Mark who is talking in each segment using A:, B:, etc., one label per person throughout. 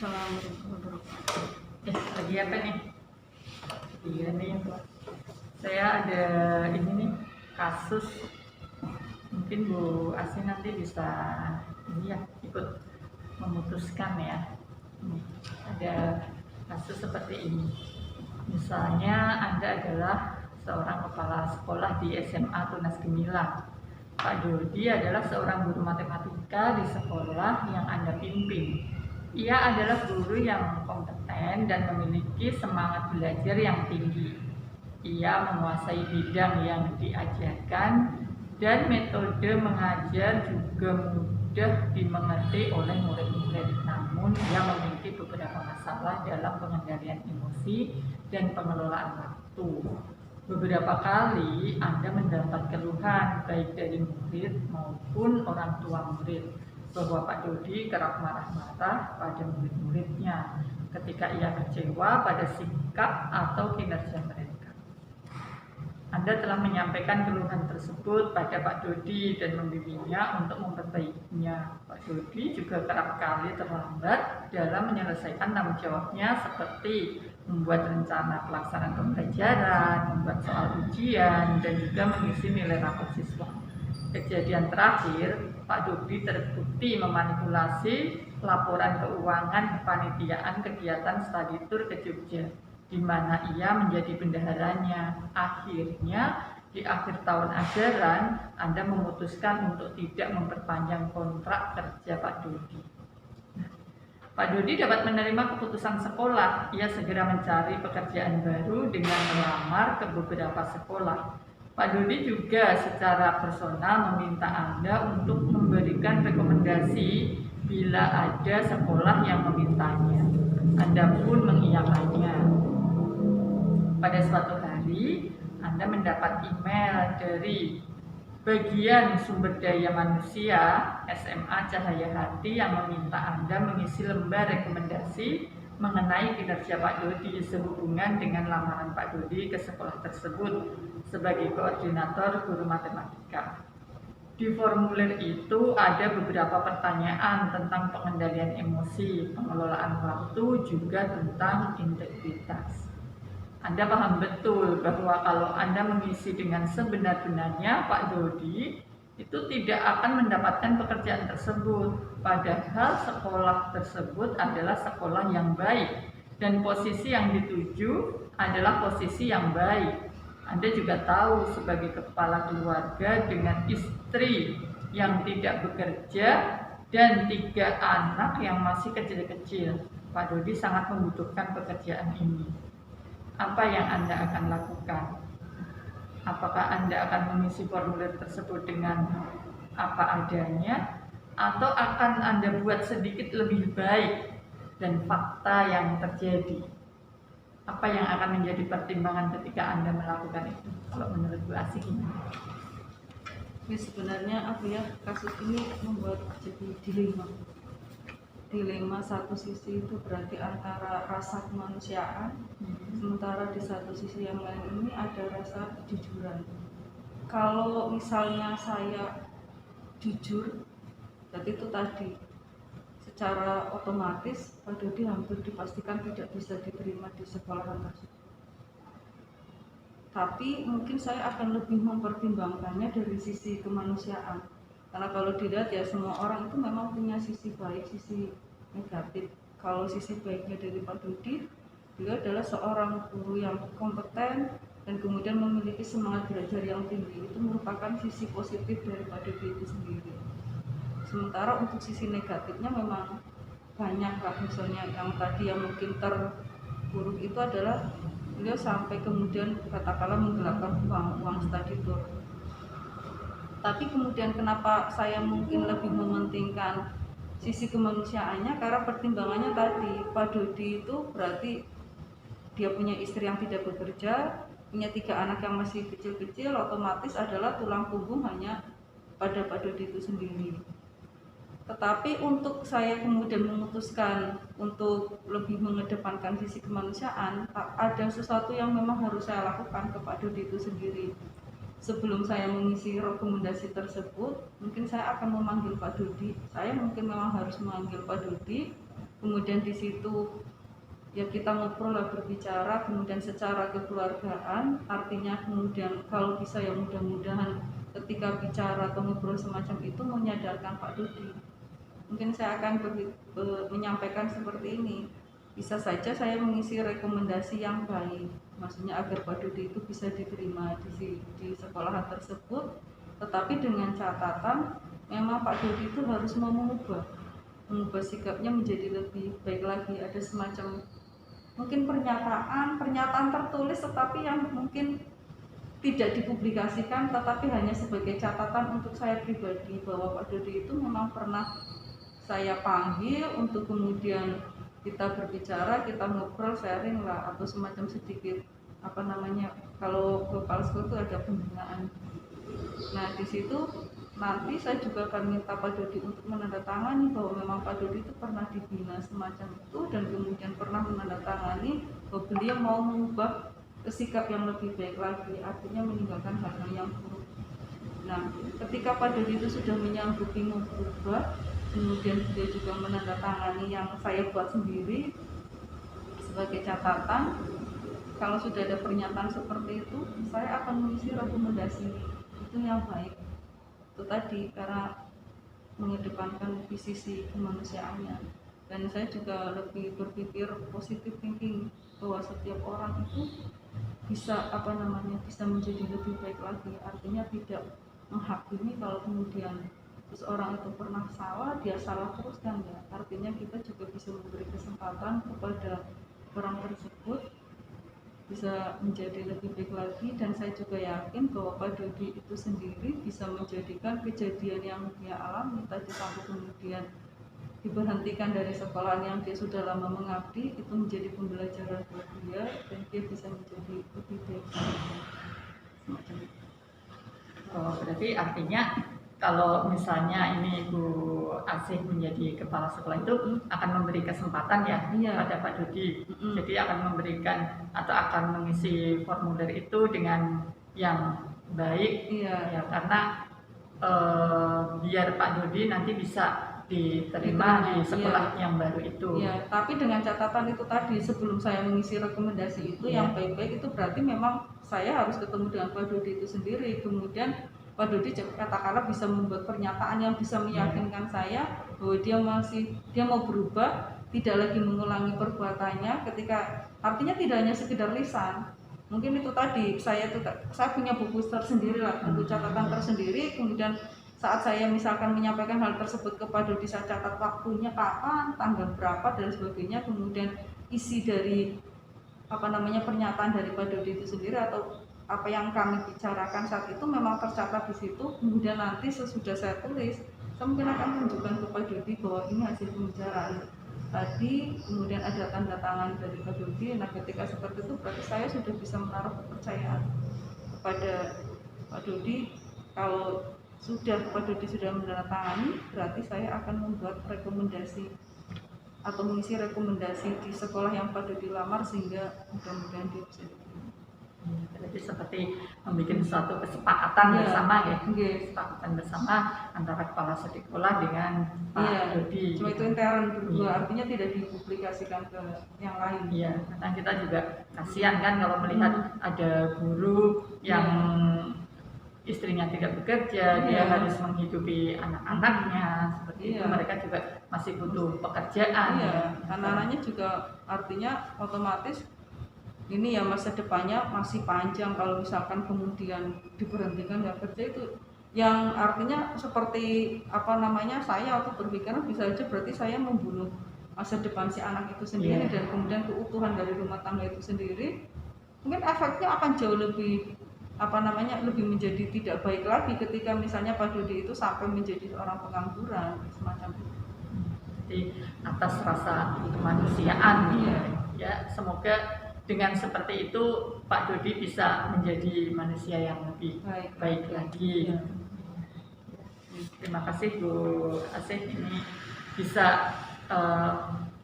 A: Assalamualaikum warahmatullahi wabarakatuh.
B: Lagi apa nih? Iya nih, saya ada ini nih kasus. Mungkin Bu Asi nanti bisa ini ya ikut memutuskan ya. Ada kasus seperti ini. Misalnya Anda adalah seorang kepala sekolah di SMA Tunas Gemilang. Pak Dodi adalah seorang guru matematika di sekolah yang Anda pimpin. Ia adalah guru yang kompeten dan memiliki semangat belajar yang tinggi. Ia menguasai bidang yang diajarkan dan metode mengajar juga mudah dimengerti oleh murid-murid. Namun, ia memiliki beberapa masalah dalam pengendalian emosi dan pengelolaan waktu. Beberapa kali Anda mendapat keluhan baik dari murid maupun orang tua murid bahwa Pak Dodi kerap marah-marah pada murid-muridnya ketika ia kecewa pada sikap atau kinerja mereka. Anda telah menyampaikan keluhan tersebut pada Pak Dodi dan membimbingnya untuk memperbaikinya. Pak Dodi juga kerap kali terlambat dalam menyelesaikan tanggung jawabnya seperti membuat rencana pelaksanaan pembelajaran, membuat soal ujian, dan juga mengisi nilai rapor siswa. Kejadian terakhir, Pak Dodi terbukti memanipulasi laporan keuangan kepanitiaan kegiatan study tour ke Jogja, di mana ia menjadi bendaharanya. Akhirnya, di akhir tahun ajaran, Anda memutuskan untuk tidak memperpanjang kontrak kerja Pak Dodi. Pak Dodi dapat menerima keputusan sekolah. Ia segera mencari pekerjaan baru dengan melamar ke beberapa sekolah. Pak Dodi juga secara personal meminta Anda untuk memberikan rekomendasi bila ada sekolah yang memintanya. Anda pun mengiyakannya. Pada suatu hari, Anda mendapat email dari bagian sumber daya manusia SMA Cahaya Hati yang meminta Anda mengisi lembar rekomendasi mengenai kinerja Pak Dodi sehubungan dengan lamaran Pak Dodi ke sekolah tersebut sebagai koordinator guru matematika. Di formulir itu ada beberapa pertanyaan tentang pengendalian emosi, pengelolaan waktu, juga tentang integritas. Anda paham betul bahwa kalau Anda mengisi dengan sebenar-benarnya, Pak Dodi itu tidak akan mendapatkan pekerjaan tersebut. Padahal sekolah tersebut adalah sekolah yang baik dan posisi yang dituju adalah posisi yang baik. Anda juga tahu sebagai kepala keluarga dengan istri yang tidak bekerja dan 3 anak yang masih kecil-kecil, Pak Dodi sangat membutuhkan pekerjaan ini. Apa yang Anda akan lakukan? Apakah Anda akan mengisi formulir tersebut dengan apa adanya, atau akan Anda buat sedikit lebih baik dan fakta yang terjadi? Apa yang akan menjadi pertimbangan ketika Anda melakukan itu? Kalau menurut Bu Asi gimana?
A: Sebenarnya kasus ini membuat jadi dilema satu sisi itu berarti antara rasa kemanusiaan, sementara di satu sisi yang lain ini ada rasa kejujuran. Kalau misalnya saya jujur, berarti itu tadi secara otomatis Pak Dodi hampir dipastikan tidak bisa diterima di sekolahan tersebut. Tapi mungkin saya akan lebih mempertimbangkannya dari sisi kemanusiaan. Karena kalau dilihat ya semua orang itu memang punya sisi baik, sisi negatif. Kalau sisi baiknya dari Pak Dodi, dia adalah seorang guru yang kompeten dan kemudian memiliki semangat belajar yang tinggi. Itu merupakan sisi positif dari Pak Dodi itu sendiri. Sementara untuk sisi negatifnya memang banyak lah, misalnya yang tadi yang mungkin terburuk itu adalah beliau sampai kemudian katakanlah menggelapkan uang study tour. Tapi kemudian kenapa saya mungkin lebih mementingkan sisi kemanusiaannya, karena pertimbangannya tadi Pak Dodi itu berarti dia punya istri yang tidak bekerja, punya 3 anak yang masih kecil-kecil, otomatis adalah tulang punggung hanya pada Pak Dodi itu sendiri. Tetapi untuk saya kemudian memutuskan untuk lebih mengedepankan sisi kemanusiaan, ada sesuatu yang memang harus saya lakukan ke Pak Dodi itu sendiri. Sebelum saya mengisi rekomendasi tersebut, mungkin saya akan memanggil Pak Dodi. Saya mungkin memang harus memanggil Pak Dodi kemudian di situ ya kita ngobrol lah, berbicara, kemudian secara kekeluargaan, artinya kemudian kalau bisa ya mudah-mudahan ketika bicara atau ngobrol semacam itu menyadarkan Pak Dodi. Mungkin saya akan menyampaikan seperti ini, bisa saja saya mengisi rekomendasi yang baik, maksudnya agar Pak Dodi itu bisa diterima di sekolahan tersebut, tetapi dengan catatan memang Pak Dodi itu harus mau mengubah sikapnya menjadi lebih baik lagi. Ada semacam mungkin pernyataan tertulis tetapi yang mungkin tidak dipublikasikan, tetapi hanya sebagai catatan untuk saya pribadi, bahwa Pak Dodi itu memang pernah saya panggil untuk kemudian kita berbicara, kita ngobrol, sharing lah, atau semacam sedikit kalau kepala sekolah itu ada pembinaan. Nah di situ nanti saya juga akan minta Pak Dodi untuk menandatangani bahwa memang Pak Dodi itu pernah dibina semacam itu, dan kemudian pernah menandatangani bahwa beliau mau mengubah sikap yang lebih baik lagi, artinya meninggalkan hal-hal yang buruk. Nah ketika Pak Dodi itu sudah menyanggupi mengubah, kemudian beliau juga menandatangani yang saya buat sendiri sebagai catatan, kalau sudah ada pernyataan seperti itu, saya akan mengisi rekomendasi itu yang baik. Itu tadi karena mengedepankan sisi kemanusiaannya, dan saya juga lebih berpikir positive thinking bahwa setiap orang itu bisa bisa menjadi lebih baik lagi, artinya tidak menghakimi kalau kemudian seorang itu pernah salah, dia salah terus, kan ya, artinya kita juga bisa memberi kesempatan kepada orang tersebut bisa menjadi lebih baik lagi. Dan saya juga yakin bahwa Pak Dodi itu sendiri bisa menjadikan kejadian yang dia alami tadi sampai kemudian diberhentikan dari sekolahan yang dia sudah lama mengabdi itu menjadi pembelajaran buat dia, dan dia bisa menjadi lebih baik semacam itu.
B: Berarti artinya kalau misalnya ini Bu Asih menjadi kepala sekolah itu akan memberi kesempatan ya pada Pak Dodi. Jadi akan memberikan atau akan mengisi formulir itu dengan yang baik, ya, karena biar Pak Dodi nanti bisa diterima di sekolah yang baru itu.
A: Ya, tapi dengan catatan itu tadi, sebelum saya mengisi rekomendasi itu yang baik-baik itu berarti memang saya harus ketemu dengan Pak Dodi itu sendiri. Kemudian Pak Dodi katakanlah bisa membuat pernyataan yang bisa meyakinkan saya bahwa dia mau berubah, tidak lagi mengulangi perbuatannya, ketika artinya tidak hanya sekedar lisan. Mungkin itu tadi saya punya buku tersendiri lah, buku catatan tersendiri. Kemudian saat saya misalkan menyampaikan hal tersebut kepada Dodi, saya catat waktunya kapan, tanggal berapa dan sebagainya. Kemudian isi dari pernyataan dari Pak Dodi itu sendiri atau apa yang kami bicarakan saat itu memang tercatat di situ. Kemudian nanti sesudah saya tulis, saya mungkin akan menunjukkan ke Pak Dodi bahwa ini hasil pembicaraan tadi, kemudian ada tanda tangan dari Pak Dodi. Nah ketika seperti itu berarti saya sudah bisa menaruh kepercayaan kepada Pak Dodi. Kalau Pak Dodi sudah menandatangani, berarti saya akan membuat rekomendasi atau mengisi rekomendasi di sekolah yang Pak Dodi lamar, sehingga mudah-mudahan dia bisa diterima.
B: Jadi seperti membuat suatu kesepakatan bersama ya, kesepakatan bersama antara kepala sekolah dengan Pak Dodi.
A: Cuma itu intern berdua, artinya tidak dipublikasikan ke yang lain.
B: Iya, karena kita juga kasihan kan kalau melihat ada guru yang istrinya tidak bekerja, dia harus menghidupi anak-anaknya, seperti itu. Mereka juga masih butuh pekerjaan.
A: Anak-anaknya juga artinya otomatis ini ya masa depannya masih panjang. Kalau misalkan kemudian diberhentikan nggak kerja, itu yang artinya seperti saya waktu berpikiran bisa aja berarti saya membunuh masa depan si anak itu sendiri dan kemudian keutuhan dari rumah tangga itu sendiri. Mungkin efeknya akan jauh lebih lebih menjadi tidak baik lagi ketika misalnya Pak Dodi itu sampai menjadi seorang pengangguran semacam itu.
B: Jadi atas rasa kemanusiaan ya, semoga dengan seperti itu Pak Dodi bisa menjadi manusia yang lebih baik lagi. Terima kasih Bu Asih, ini bisa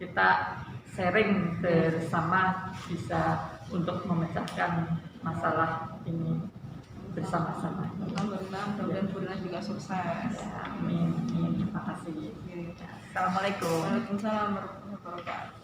B: kita sharing bersama, bisa untuk memecahkan masalah ini bersama-sama.
A: Rina, mudah-mudahan Bu Rina juga sukses.
B: Ya, amin, amin. Terima kasih.
A: Oke.
B: Assalamualaikum.
A: Waalaikumsalam warahmatullahi wabarakatuh.